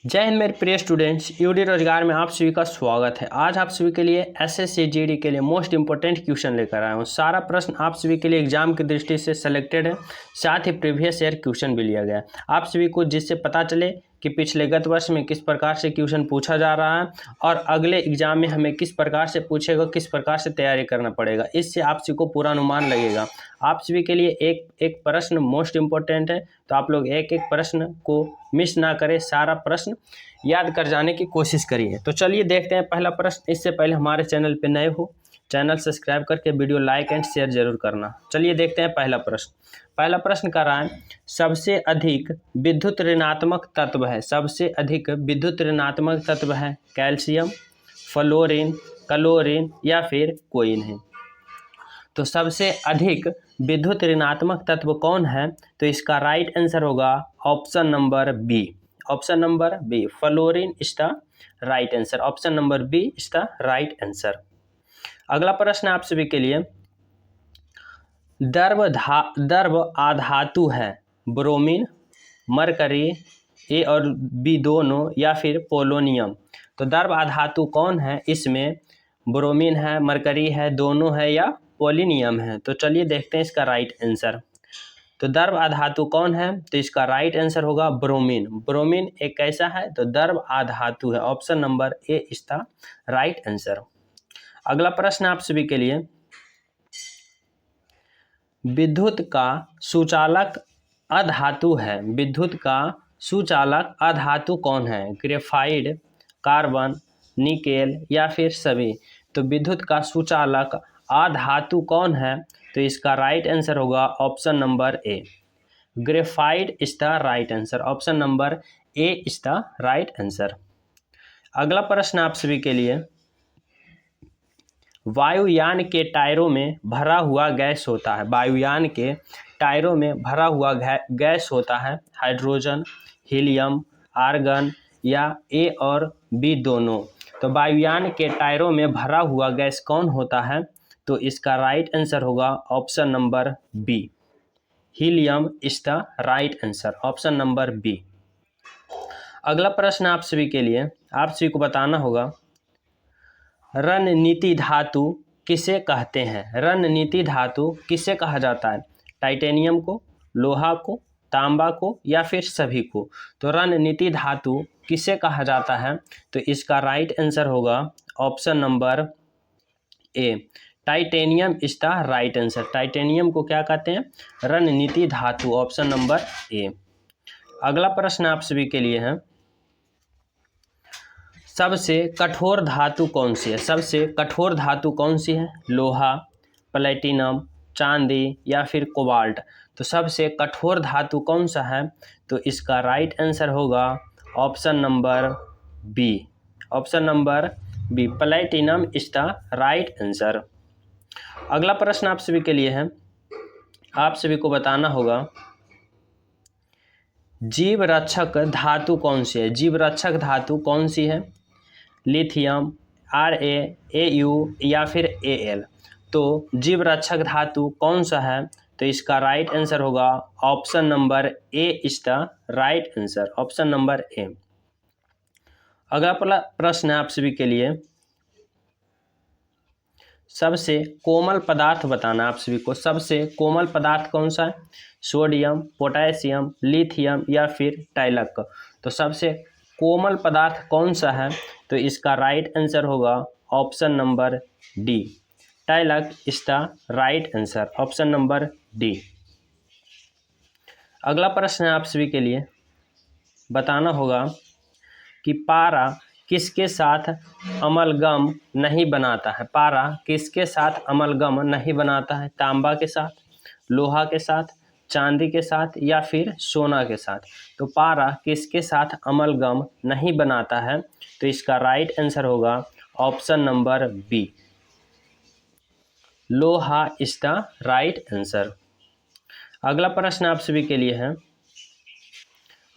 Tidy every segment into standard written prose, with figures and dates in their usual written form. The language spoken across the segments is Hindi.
जय हिंद मेरे प्रिय स्टूडेंट्स, यूडी रोजगार में आप सभी का स्वागत है। आज आप सभी के लिए एसएससी जीडी के लिए मोस्ट इंपॉर्टेंट क्वेश्चन लेकर आया हूँ। सारा प्रश्न आप सभी के लिए एग्जाम की दृष्टि से सेलेक्टेड है, साथ ही प्रीवियस ईयर क्वेश्चन भी लिया गया है आप सभी को, जिससे पता चले कि पिछले गत वर्ष में किस प्रकार से क्वेश्चन पूछा जा रहा है और अगले एग्जाम में हमें किस प्रकार से पूछेगा, किस प्रकार से तैयारी करना पड़ेगा। इससे आप सभी को पूरा अनुमान लगेगा। आप सभी के लिए एक एक प्रश्न मोस्ट इम्पोर्टेंट है, तो आप लोग एक एक प्रश्न को मिस ना करें, सारा प्रश्न याद कर जाने की कोशिश करिए। तो चलिए देखते हैं पहला प्रश्न। इससे पहले हमारे चैनल पे नए हो, चैनल सब्सक्राइब करके वीडियो लाइक एंड शेयर जरूर करना। चलिए देखते हैं पहला प्रश्न। पहला प्रश्न कर रहा है, सबसे अधिक विद्युत ऋणात्मक तत्व है। सबसे अधिक विद्युत ऋणात्मक तत्व है कैल्शियम, फ्लोरीन, क्लोरीन या फिर कोइन है। तो सबसे अधिक विद्युत ऋणात्मक तत्व कौन है? तो इसका राइट आंसर होगा option number B. Option number B, fluorine is the right answer. Option number B is the right answer. अगला प्रश्न आप सभी के लिए, द्रव आधातु है ब्रोमीन, मरकरी, ए और बी दोनों या फिर पोलोनियम। तो द्रव आधातु कौन है? इसमें ब्रोमीन है, मरकरी है, दोनों है या पोलोनियम है। तो चलिए देखते हैं इसका राइट आंसर। तो द्रव आधातु कौन है? तो इसका राइट आंसर होगा ब्रोमीन। ब्रोमीन एक कैसा है? तो द्रव आधातु है। Option number A is the right answer. अगला प्रश्न आप सभी के लिए, विद्युत का सुचालक अधातु है। विद्युत का सुचालक अधातु कौन है? ग्रेफाइट, कार्बन, निकेल या फिर सभी। तो विद्युत का सुचालक अधातु कौन है? तो इसका राइट आंसर होगा option number A, graphite is the right answer. Option number A is the right answer. अगला प्रश्न आप सभी के लिए, वायुयान के टायरों में भरा हुआ गैस होता है। वायुयान के टायरों में भरा हुआ गैस होता है हाइड्रोजन, हीलियम, आर्गन या ए और बी दोनों। तो वायुयान के टायरों में भरा हुआ गैस कौन होता है? तो इसका राइट आंसर होगा option number B, helium is the right answer. Option number B. अगला प्रश्न आप सभी के लिए, आप सभी को बताना होगा, रणनीति धातु किसे कहते हैं? रणनीति धातु किसे कहा जाता है? टाइटेनियम को, लोहा को, तांबा को या फिर सभी को। तो रणनीति धातु किसे कहा जाता है? तो इसका राइट आंसर होगा option number A, titanium is the right answer. Titanium को क्या कहते हैं? रणनीति धातु। Option number A. अगला प्रश्न आप सभी के लिए है, सबसे कठोर धातु कौन सी है? सबसे कठोर धातु कौन सी है? लोहा, प्लेटिनम, चांदी या फिर कोबाल्ट। तो सबसे कठोर धातु कौन सा है? तो इसका राइट आंसर होगा option number B. Option number B, platinum is the right answer. अगला प्रश्न आप सभी के लिए है, आप सभी को बताना होगा, जीव रक्षक धातु कौन सी है? जीव रक्षक धातु कौन सी है? लिथियम, AU या फिर Al। तो जीव रक्षक धातु कौन सा है? तो इसका राइट आंसर होगा option number A is the right answer. Option number A. अगला प्रश्न है आप सभी के लिए, सबसे कोमल पदार्थ बताना आप सभी को। सबसे कोमल पदार्थ कौन सा है? सोडियम, पोटेशियम, लिथियम या फिर टाइलक। तो सबसे कोमल पदार्थ कौन सा है? तो इसका राइट आंसर होगा ऑप्शन नंबर डी, टाइलक is the right answer. Option number D. अगला प्रश्न है आप सभी के लिए, बताना होगा कि पारा किसके साथ अमलगम नहीं बनाता है? पारा किसके साथ अमलगम नहीं बनाता है? तांबा के साथ, लोहा के साथ, चांदी के साथ या फिर सोना के साथ। तो पारा किसके साथ अमलगम नहीं बनाता है? तो इसका राइट आंसर होगा ऑप्शन नंबर बी, लोहा इज द राइट आंसर। अगला प्रश्न आप सभी के लिए है,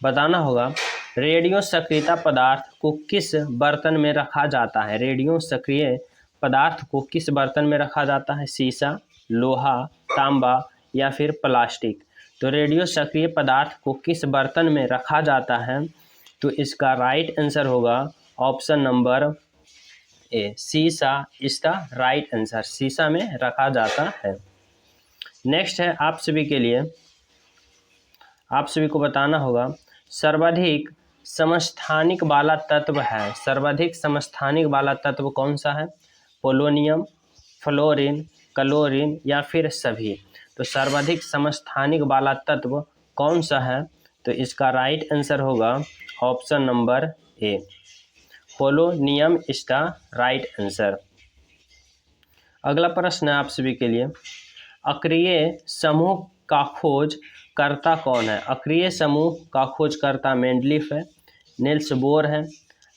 बताना होगा, रेडियो सक्रियता पदार्थ को किस बर्तन में रखा जाता है? रेडियो सक्रिय पदार्थ को किस बर्तन में रखा जाता है? शीशा, लोहा, तांबा या फिर प्लास्टिक। तो रेडियो सक्रिय पदार्थ को किस बर्तन में रखा जाता है? तो इसका राइट आंसर होगा ऑप्शन नंबर ए, शीशा इज द राइट आंसर। शीशा में रखा जाता है। नेक्स्ट है आप सभी के लिए, आप सभी को बताना होगा सर्वाधिक समस्थानिक वाला तत्व है। सर्वाधिक समस्थानिक वाला तत्व कौन सा है? पोलोनियम, फ्लोरीन, क्लोरीन या फिर सभी। तो सर्वाधिक समस्थानिक वाला तत्व कौन सा है? तो इसका राइट आंसर होगा option number A, polonium is the right answer. अगला प्रश्न है आप सभी के लिए, अक्रिय समूह का खोज करता कौन है? अक्रिय समूह का खोजकर्ता मेंडलीफ है, नील्स बोर है,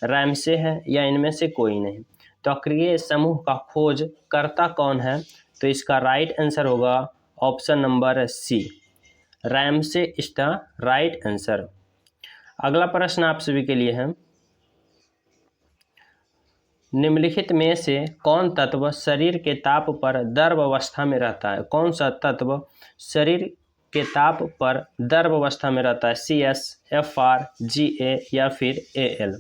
रैमसे है या इनमें से कोई नहीं। तो अक्रिय समूह का खोज करता कौन है? तो इसका राइट आंसर होगा option number C, Ramsay is the right answer. अगला प्रश्न आप सभी के लिए है, निम्नलिखित में से कौन तत्व शरीर के ताप पर द्रव अवस्था में रहता है? कौन सा तत्व शरीर के ताप पर द्रव अवस्था में रहता है? CS, FR, GA या फिर AL।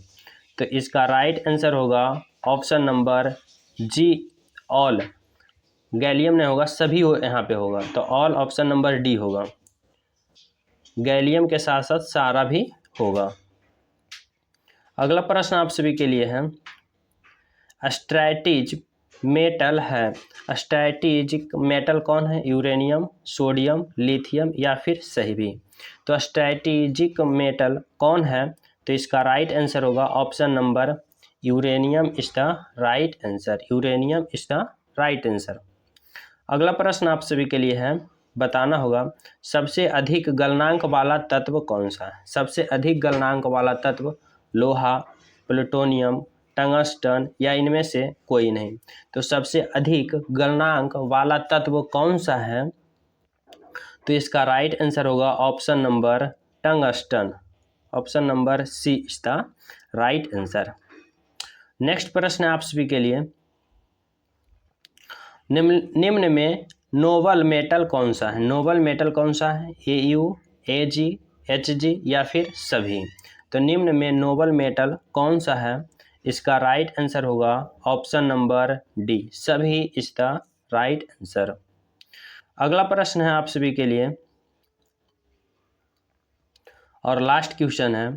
तो इसका राइट आंसर होगा ऑप्शन नंबर जी, ऑल। गैलियम नहीं होगा, सभी यहाँ पे होगा, तो ऑल ऑप्शन नंबर डी होगा। गैलियम के साथ साथ सारा भी होगा। अगला प्रश्न आप सभी के लिए है, स्ट्रैटेजिक मेटल है। स्ट्रैटेजिक मेटल कौन है? यूरेनियम, सोडियम, लिथियम या फिर सही भी। तो स्ट्रैटेजिक मेटल कौन है? तो इसका राइट आंसर होगा option number uranium is the right answer. Uranium is the right answer. अगला प्रश्न आप सभी के लिए है, बताना होगा सबसे अधिक गलनांक वाला तत्व कौन सा है? सबसे अधिक गलनांक वाला तत्व लोहा, प्लूटोनियम, टंगस्टन या इनमें से कोई नहीं। तो सबसे अधिक गलनांक वाला तत्व कौन सा है? तो इसका राइट आंसर होगा option number tungsten. Option number C is the right answer. Next प्रश्न है आप सभी के लिए, निम्न में नोबल मेटल कौन सा है? नोबल मेटल कौन सा है? AU, AG, HG या फिर सभी। तो निम्न में नोबल मेटल कौन सा है? इसका राइट आंसर होगा ऑप्शन नंबर डी, सभी इज द राइट आंसर। अगला प्रश्न है आप सभी के लिए और लास्ट क्वेश्चन है,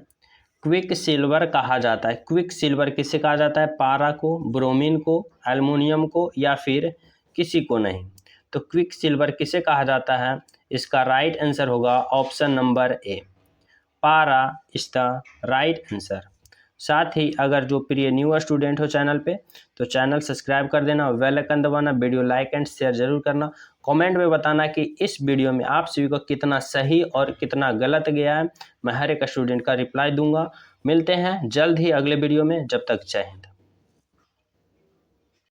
क्विक सिल्वर कहा जाता है। क्विक सिल्वर किसे कहा जाता है? पारा को, ब्रोमीन को, एल्युमिनियम को या फिर किसी को नहीं। तो क्विक सिल्वर किसे कहा जाता है? इसका राइट आंसर होगा ऑप्शन नंबर ए, पारा इज द राइट आंसर। साथ ही अगर जो प्रिय न्यू स्टूडेंट हो चैनल पे, तो चैनल सब्सक्राइब कर देना, बेल आइकन दबाना, वीडियो लाइक एंड शेयर जरूर करना। कमेंट में बताना कि इस वीडियो में आप सभी को कितना सही और कितना गलत गया है। मैं हर एक स्टूडेंट का रिप्लाई दूंगा। मिलते हैं जल्द ही अगले वीडियो में, जब तक जय हिंद।